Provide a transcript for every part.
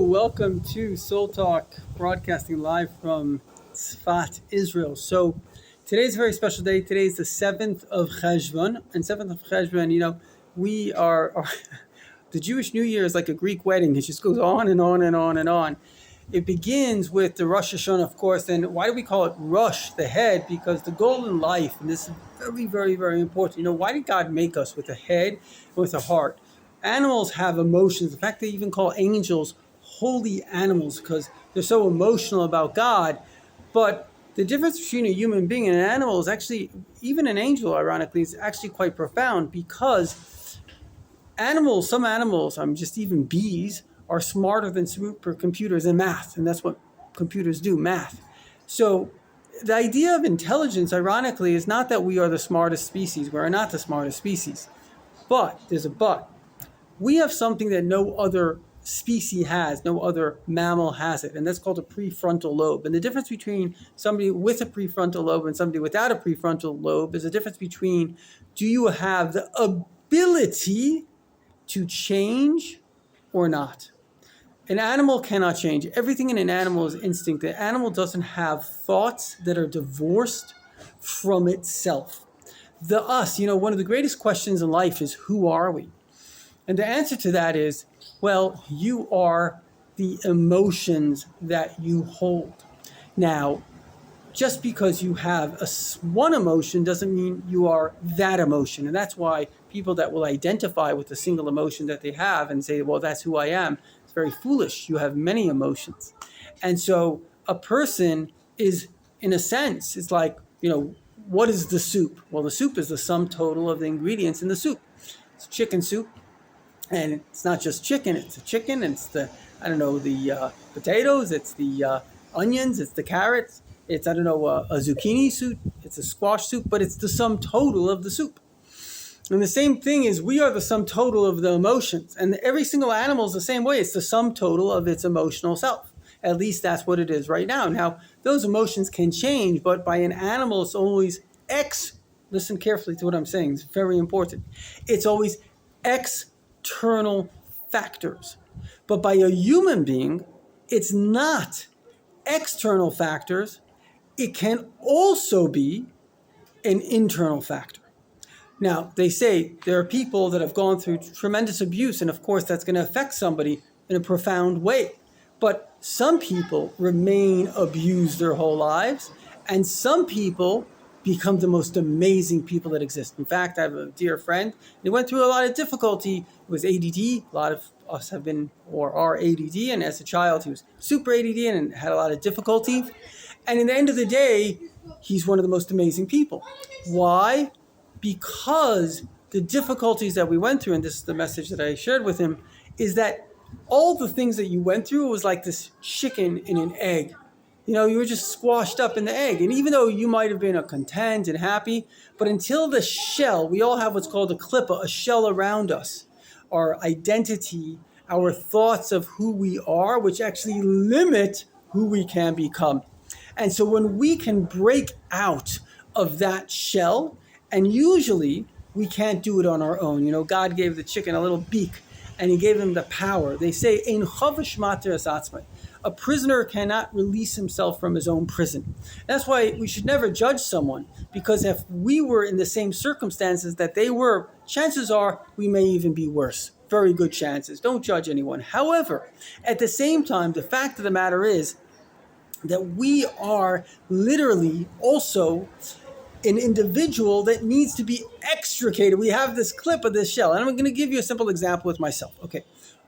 welcome to Soultalk, broadcasting live from Tzfat, Israel. So today's a very special day. Today's the 7th of Cheshvan, and 7th of Cheshvan, we are the Jewish New Year is like a Greek wedding. It just goes on and on and on and on. It begins with the Rosh Hashanah, of course, and why do we call it Rosh, the head? Because the goal in life, and this is very, very, very important, why did God make us with a head and with a heart? Animals have emotions. In fact, they even call angels holy animals because they're so emotional about God. But the difference between a human being and an animal is actually, even an angel, ironically, is actually quite profound because some animals, just even bees, are smarter than supercomputers in math. And that's what computers do, math. So the idea of intelligence, ironically, is not that we are the smartest species. We are not the smartest species. But, there's a but. We have something that no other species has, no other mammal has it, and that's called a prefrontal lobe. And the difference between somebody with a prefrontal lobe and somebody without a prefrontal lobe is the difference between, do you have the ability to change or not? An animal cannot change. Everything in an animal is instinct. The animal doesn't have thoughts that are divorced from itself. The us, one of the greatest questions in life is, who are we? And the answer to that is, well, you are the emotions that you hold. Now, just because you have one emotion doesn't mean you are that emotion. And that's why people that will identify with a single emotion that they have and say, well, that's who I am, it's very foolish. You have many emotions. And so a person is, in a sense, it's like, what is the soup? Well, the soup is the sum total of the ingredients in the soup. It's chicken soup. And it's not just chicken, it's a chicken, and it's the potatoes, it's the onions, it's the carrots, it's, a zucchini soup, it's a squash soup, but it's the sum total of the soup. And the same thing is, we are the sum total of the emotions. And every single animal is the same way. It's the sum total of its emotional self. At least that's what it is right now. Now, those emotions can change, but by an animal, it's always listen carefully to what I'm saying, it's very important. It's always external factors. But by a human being, it's not external factors. It can also be an internal factor. Now, they say there are people that have gone through tremendous abuse, and of course that's going to affect somebody in a profound way. But some people remain abused their whole lives, and some people become the most amazing people that exist. In fact, I have a dear friend. He went through a lot of difficulty. It was ADD. A lot of us have been or are ADD. And as a child, he was super ADD and had a lot of difficulty. And in the end of the day, he's one of the most amazing people. Why? Because the difficulties that we went through, and this is the message that I shared with him, is that all the things that you went through was like this chicken in an egg. You were just squashed up in the egg. And even though you might have been content and happy, but until the shell, we all have what's called a klippa, a shell around us, our identity, our thoughts of who we are, which actually limit who we can become. And so when we can break out of that shell, and usually we can't do it on our own. God gave the chicken a little beak, and he gave him the power. They say, Ein chavish mater es atzmai. A prisoner cannot release himself from his own prison. That's why we should never judge someone, because if we were in the same circumstances that they were, chances are we may even be worse. Very good chances. Don't judge anyone. However, at the same time, the fact of the matter is that we are literally also an individual that needs to be extricated. We have this clip of this shell, and I'm going to give you a simple example with myself. Okay,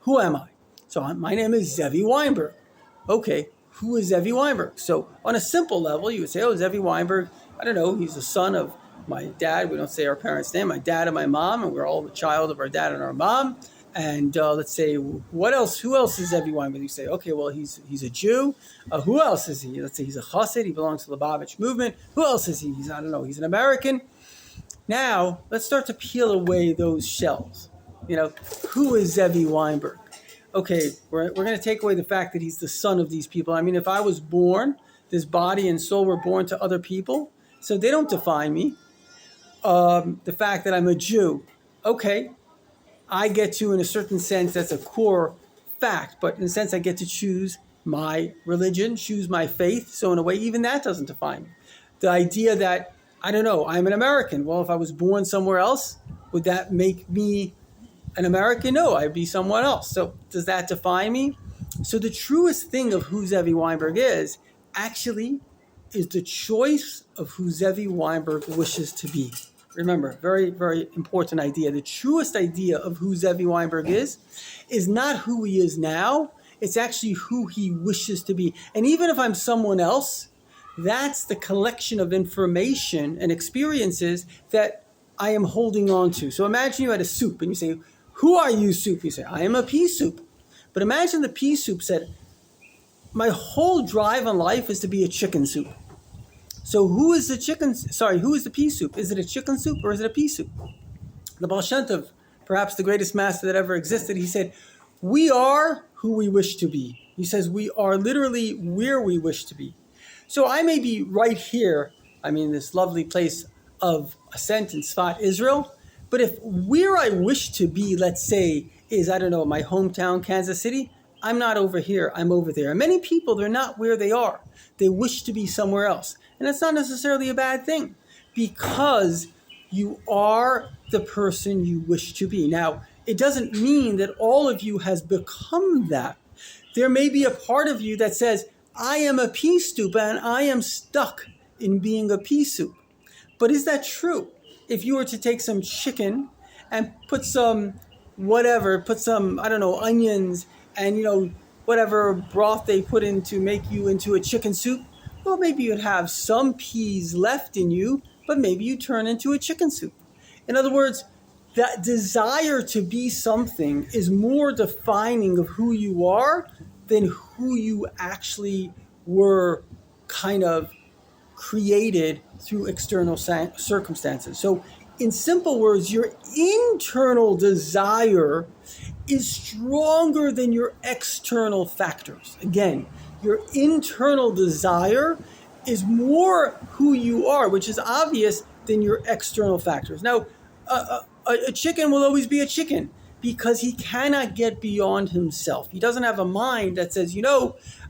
who am I? So my name is Zevi Weinberg. Okay, who is Zevi Weinberg? So on a simple level, you would say, Zevi Weinberg, he's the son of my dad. We don't say our parents' name, my dad and my mom, and we're all the child of our dad and our mom. And let's say, who else is Zevi Weinberg? You say, okay, well, he's a Jew. Who else is he? Let's say he's a Chassid. He belongs to the Lubavitch movement. Who else is he? He's an American. Now, let's start to peel away those shells. Who is Zevi Weinberg? Okay, we're going to take away the fact that he's the son of these people. If I was born, this body and soul were born to other people, so they don't define me. The fact that I'm a Jew, okay, I get to, in a certain sense, that's a core fact, but in a sense I get to choose my religion, choose my faith. So in a way, even that doesn't define me. The idea that, I don't know, I'm an American. Well, if I was born somewhere else, would that make me an American? No, I'd be someone else. So does that define me? So the truest thing of who Zevi Weinberg is actually is the choice of who Zevi Weinberg wishes to be. Remember, very, very important idea. The truest idea of who Zevi Weinberg is not who he is now. It's actually who he wishes to be. And even if I'm someone else, that's the collection of information and experiences that I am holding on to. So imagine you had a soup and you say, who are you, soup? You say, I am a pea soup. But imagine the pea soup said, my whole drive in life is to be a chicken soup. So who is the pea soup? Is it a chicken soup or is it a pea soup? The Baal Shem Tov, perhaps the greatest master that ever existed, he said, we are who we wish to be. He says we are literally where we wish to be. So I may be right here, this lovely place of ascent in Sfat, Israel, but if where I wish to be, let's say, is, I don't know, my hometown, Kansas City, I'm not over here, I'm over there. And many people, they're not where they are. They wish to be somewhere else. And that's not necessarily a bad thing, because you are the person you wish to be. Now, it doesn't mean that all of you has become that. There may be a part of you that says, I am a pea soup and I am stuck in being a pea soup. But is that true? If you were to take some chicken and put some onions and, whatever broth they put in to make you into a chicken soup, well, maybe you'd have some peas left in you, but maybe you turn into a chicken soup. In other words, that desire to be something is more defining of who you are than who you actually were kind of created through external circumstances. So in simple words, your internal desire is stronger than your external factors. Again, your internal desire is more who you are, which is obvious, than your external factors. Now, a chicken will always be a chicken because he cannot get beyond himself. He doesn't have a mind that says,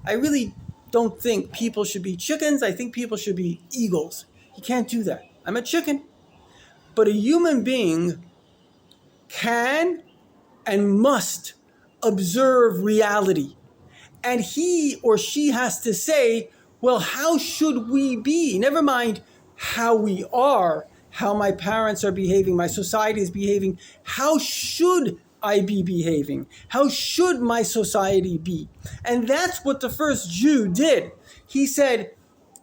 I really don't think people should be chickens. I think people should be eagles. He can't do that. I'm a chicken. But a human being can and must observe reality. And he or she has to say, well, how should we be? Never mind how we are, how my parents are behaving, my society is behaving. How should I be behaving? How should my society be? And that's what the first Jew did. He said,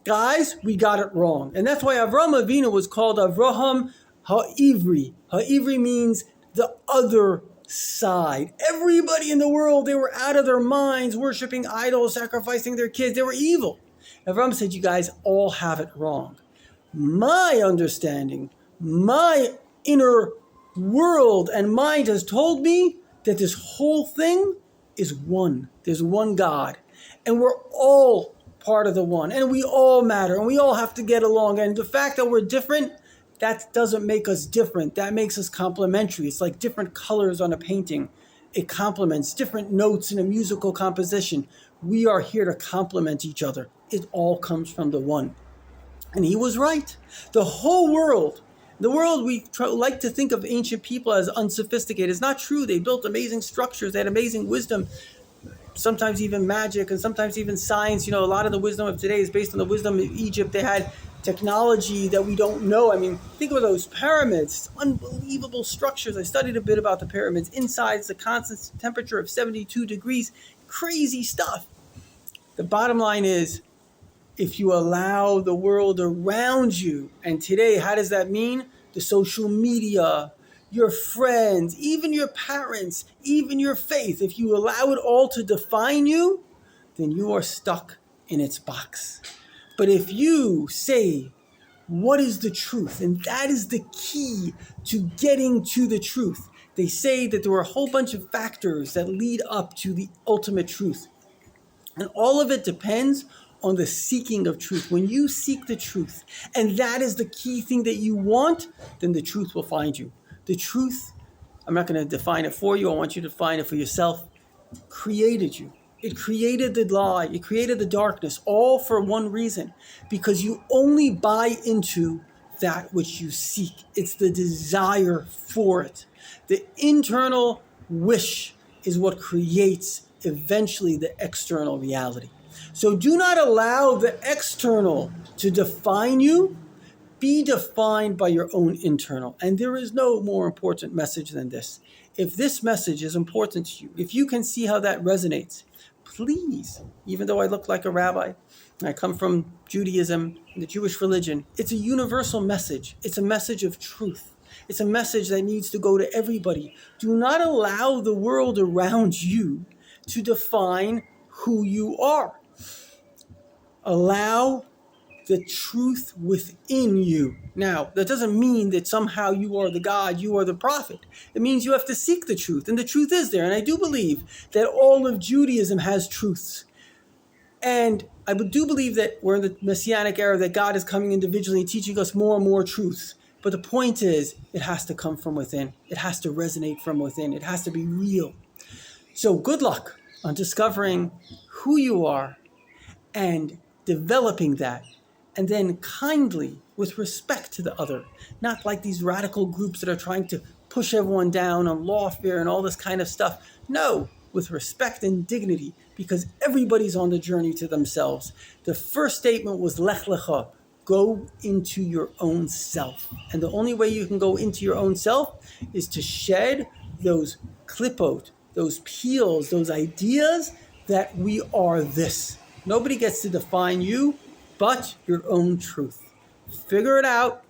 guys, we got it wrong. And that's why Avraham Avinu was called Avraham Ha'ivri. Ha'ivri means the other side. Everybody in the world, they were out of their minds, worshiping idols, sacrificing their kids. They were evil. Avraham said, you guys all have it wrong. My understanding, my inner world and mind has told me that this whole thing is one. There's one God. And we're all part of the one. And we all matter. And we all have to get along. And the fact that we're different, that doesn't make us different. That makes us complementary. It's like different colors on a painting. It complements different notes in a musical composition. We are here to complement each other. It all comes from the one. And he was right. The whole world, we like to think of ancient people as unsophisticated. It's not true. They built amazing structures. They had amazing wisdom, sometimes even magic and sometimes even science. A lot of the wisdom of today is based on the wisdom of Egypt. They had technology that we don't know. Think of those pyramids, unbelievable structures. I studied a bit about the pyramids. Inside, it's a constant temperature of 72 degrees. Crazy stuff. The bottom line is, if you allow the world around you, and today, how does that mean? The social media, your friends, even your parents, even your faith, if you allow it all to define you, then you are stuck in its box. But if you say, what is the truth? And that is the key to getting to the truth. They say that there are a whole bunch of factors that lead up to the ultimate truth. And all of it depends on the seeking of truth. When you seek the truth, and that is the key thing that you want, then the truth will find you. The truth, I'm not going to define it for you. I want you to find it for yourself. created you. It created the lie. It created the darkness, all for one reason, because you only buy into that which you seek. It's the desire for it. The internal wish is what creates eventually the external reality. So do not allow the external to define you. Be defined by your own internal. And there is no more important message than this. If this message is important to you, if you can see how that resonates, please, even though I look like a rabbi, I come from Judaism, the Jewish religion, it's a universal message. It's a message of truth. It's a message that needs to go to everybody. Do not allow the world around you to define who you are. Allow the truth within you. Now, that doesn't mean that somehow you are the God, you are the prophet. It means you have to seek the truth, and the truth is there. And I do believe that all of Judaism has truths. And I do believe that we're in the Messianic era, that God is coming individually and teaching us more and more truths. But the point is, it has to come from within. It has to resonate from within. It has to be real. So good luck on discovering who you are and developing that. And then kindly, with respect to the other, not like these radical groups that are trying to push everyone down on lawfare and all this kind of stuff. No, with respect and dignity, because everybody's on the journey to themselves. The first statement was Lech Lecha, go into your own self. And the only way you can go into your own self is to shed those klippot, those peels, those ideas that we are this. Nobody gets to define you but your own truth. Figure it out,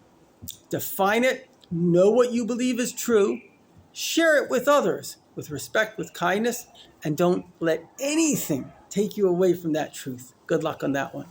define it, know what you believe is true, share it with others with respect, with kindness, and don't let anything take you away from that truth. Good luck on that one.